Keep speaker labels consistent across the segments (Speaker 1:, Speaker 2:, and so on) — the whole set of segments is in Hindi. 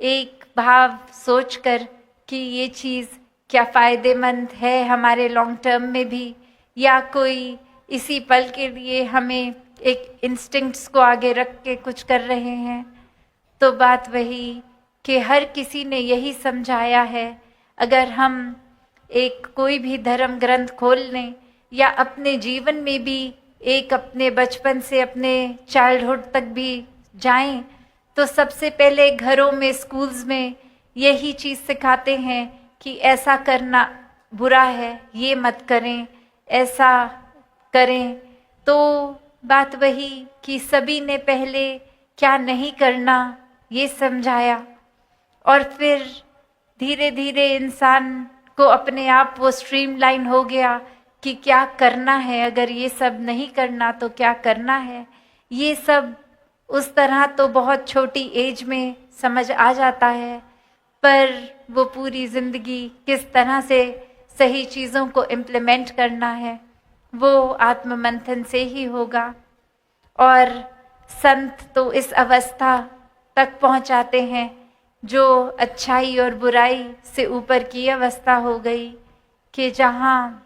Speaker 1: एक भाव सोचकर कि ये चीज़ क्या फ़ायदेमंद है हमारे लॉन्ग टर्म में भी, या कोई इसी पल के लिए हमें एक इंस्टिंक्ट्स को आगे रख के कुछ कर रहे हैं। तो बात वही कि हर किसी ने यही समझाया है, अगर हम एक कोई भी धर्म ग्रंथ खोल लें या अपने जीवन में भी एक अपने बचपन से अपने चाइल्डहुड तक भी जाएं, तो सबसे पहले घरों में, स्कूल्स में यही चीज़ सिखाते हैं कि ऐसा करना बुरा है, ये मत करें, ऐसा करें। तो बात वही कि सभी ने पहले क्या नहीं करना ये समझाया, और फिर धीरे धीरे इंसान को अपने आप वो स्ट्रीमलाइन हो गया कि क्या करना है, अगर ये सब नहीं करना तो क्या करना है। ये सब उस तरह तो बहुत छोटी एज में समझ आ जाता है, पर वो पूरी ज़िंदगी किस तरह से सही चीज़ों को इम्प्लीमेंट करना है वो आत्म मंथन से ही होगा। और संत तो इस अवस्था तक पहुंचाते हैं जो अच्छाई और बुराई से ऊपर की अवस्था हो गई, कि जहाँ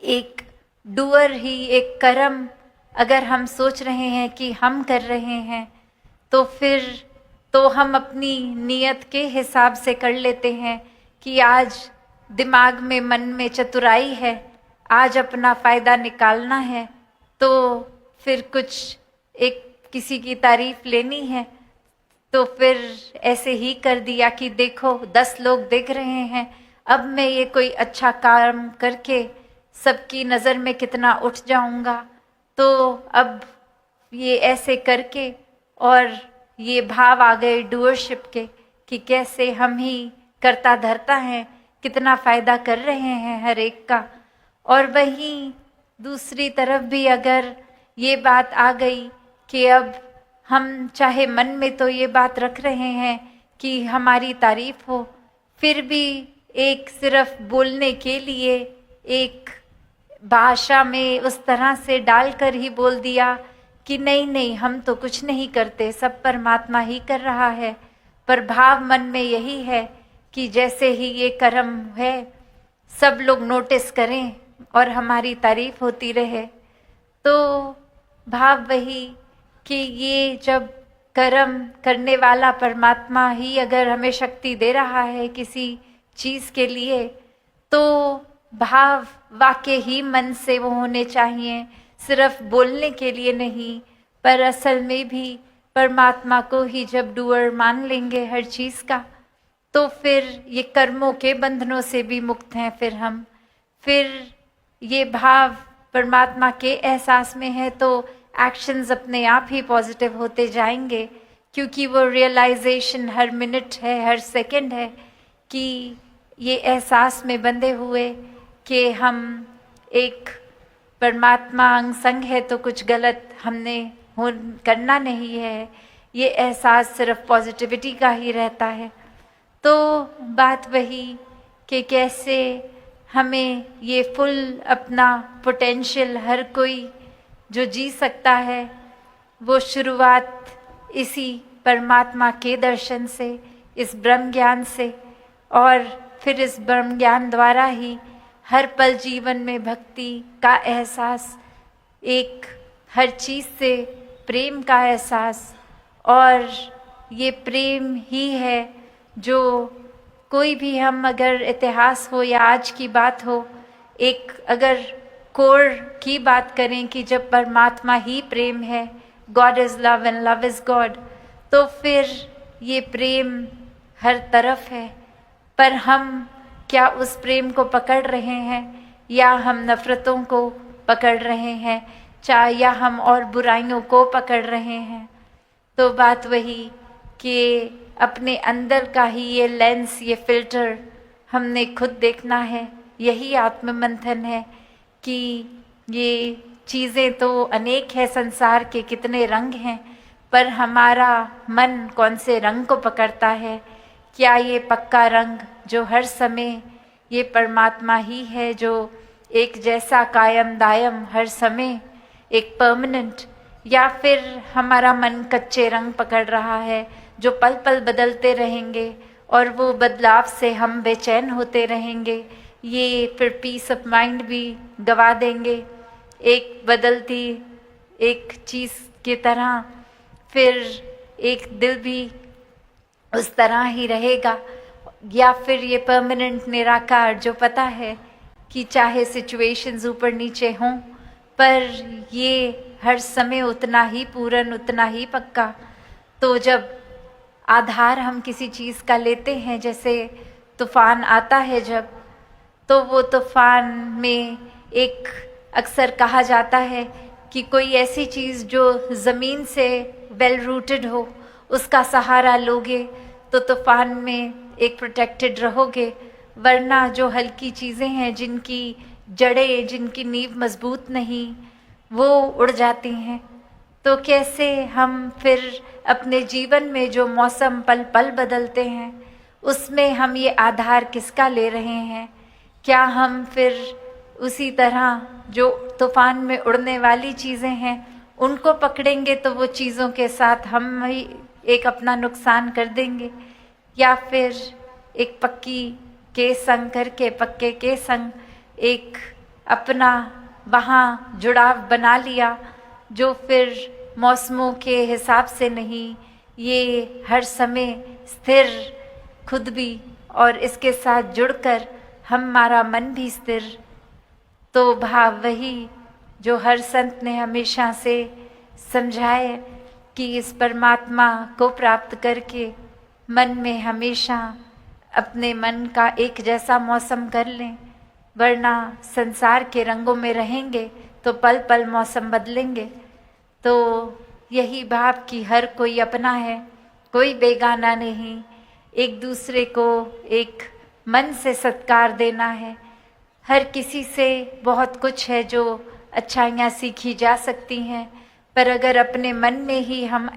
Speaker 1: एक डूअर ही, एक कर्म अगर हम सोच रहे हैं कि हम कर रहे हैं, तो फिर तो हम अपनी नीयत के हिसाब से कर लेते हैं कि आज दिमाग में, मन में चतुराई है, आज अपना फ़ायदा निकालना है, तो फिर कुछ एक किसी की तारीफ लेनी है तो फिर ऐसे ही कर दिया कि देखो 10 लोग देख रहे हैं, अब मैं ये कोई अच्छा काम करके सबकी नज़र में कितना उठ जाऊंगा। तो अब ये ऐसे करके, और ये भाव आ गए डूअरशिप के कि कैसे हम ही करता धरता हैं, कितना फ़ायदा कर रहे हैं हर एक का। और वहीं दूसरी तरफ भी अगर ये बात आ गई कि अब हम चाहे मन में तो ये बात रख रहे हैं कि हमारी तारीफ हो, फिर भी एक सिर्फ बोलने के लिए एक भाषा में उस तरह से डालकर ही बोल दिया कि नहीं नहीं, हम तो कुछ नहीं करते, सब परमात्मा ही कर रहा है। पर भाव मन में यही है कि जैसे ही ये कर्म है सब लोग नोटिस करें और हमारी तारीफ होती रहे। तो भाव वही कि ये जब कर्म करने वाला परमात्मा ही अगर हमें शक्ति दे रहा है किसी चीज़ के लिए, तो भाव वाकई ही मन से वो होने चाहिए, सिर्फ बोलने के लिए नहीं। पर असल में भी परमात्मा को ही जब डूअर मान लेंगे हर चीज़ का, तो फिर ये कर्मों के बंधनों से भी मुक्त हैं। फिर ये भाव परमात्मा के एहसास में है तो एक्शंस अपने आप ही पॉजिटिव होते जाएंगे, क्योंकि वो रियलाइजेशन हर मिनट है, हर सेकंड है कि ये एहसास में बंधे हुए कि हम एक परमात्मा अंग संग है तो कुछ गलत हमने करना नहीं है। ये एहसास सिर्फ पॉजिटिविटी का ही रहता है। तो बात वही कि कैसे हमें ये फुल अपना पोटेंशियल हर कोई जो जी सकता है, वो शुरुआत इसी परमात्मा के दर्शन से, इस ब्रह्म ज्ञान से, और फिर इस ब्रह्म ज्ञान द्वारा ही हर पल जीवन में भक्ति का एहसास, एक हर चीज़ से प्रेम का एहसास। और ये प्रेम ही है जो कोई भी, हम अगर इतिहास हो या आज की बात हो, एक अगर कोर की बात करें कि जब परमात्मा ही प्रेम है, God is love and love is God, तो फिर ये प्रेम हर तरफ है। पर हम क्या उस प्रेम को पकड़ रहे हैं, या हम नफ़रतों को पकड़ रहे हैं, या हम और बुराइयों को पकड़ रहे हैं। तो बात वही कि अपने अंदर का ही ये लेंस, ये फिल्टर हमने खुद देखना है। यही आत्म मंथन है कि ये चीज़ें तो अनेक है, संसार के कितने रंग हैं, पर हमारा मन कौन से रंग को पकड़ता है। क्या ये पक्का रंग जो हर समय ये परमात्मा ही है, जो एक जैसा कायम दायम हर समय एक परमानेंट, या फिर हमारा मन कच्चे रंग पकड़ रहा है। जो पल पल बदलते रहेंगे और वो बदलाव से हम बेचैन होते रहेंगे, ये फिर पीस ऑफ माइंड भी गवा देंगे। एक बदलती एक चीज़ की तरह फिर एक दिल भी उस तरह ही रहेगा, या फिर ये परमानेंट निराकार जो पता है कि चाहे सिचुएशंस ऊपर नीचे हों पर ये हर समय उतना ही पूर्ण, उतना ही पक्का। तो जब आधार हम किसी चीज़ का लेते हैं, जैसे तूफान आता है जब, तो वो तूफान में एक अक्सर कहा जाता है कि कोई ऐसी चीज़ जो ज़मीन से वेल रूटेड हो उसका सहारा लोगे तो तूफान में एक प्रोटेक्टेड रहोगे, वरना जो हल्की चीज़ें हैं जिनकी जड़ें, जिनकी नींव मजबूत नहीं, वो उड़ जाती हैं। तो कैसे हम फिर अपने जीवन में जो मौसम पल पल बदलते हैं उसमें हम ये आधार किसका ले रहे हैं? क्या हम फिर उसी तरह जो तूफान में उड़ने वाली चीज़ें हैं उनको पकड़ेंगे तो वो चीज़ों के साथ हम ही एक अपना नुकसान कर देंगे, या फिर एक पक्की के संग करके, पक्के के संग एक अपना वहाँ जुड़ाव बना लिया जो फिर मौसमों के हिसाब से नहीं, ये हर समय स्थिर खुद भी और इसके साथ जुड़कर हमारा मन भी स्थिर। तो भाव वही जो हर संत ने हमेशा से समझाए कि इस परमात्मा को प्राप्त करके मन में हमेशा अपने मन का एक जैसा मौसम कर लें, वरना संसार के रंगों में रहेंगे तो पल पल मौसम बदलेंगे। तो यही भाव कि हर कोई अपना है, कोई बेगाना नहीं, एक दूसरे को एक मन से सत्कार देना है। हर किसी से बहुत कुछ है जो अच्छाइयाँ सीखी जा सकती हैं, पर अगर अपने मन में ही हम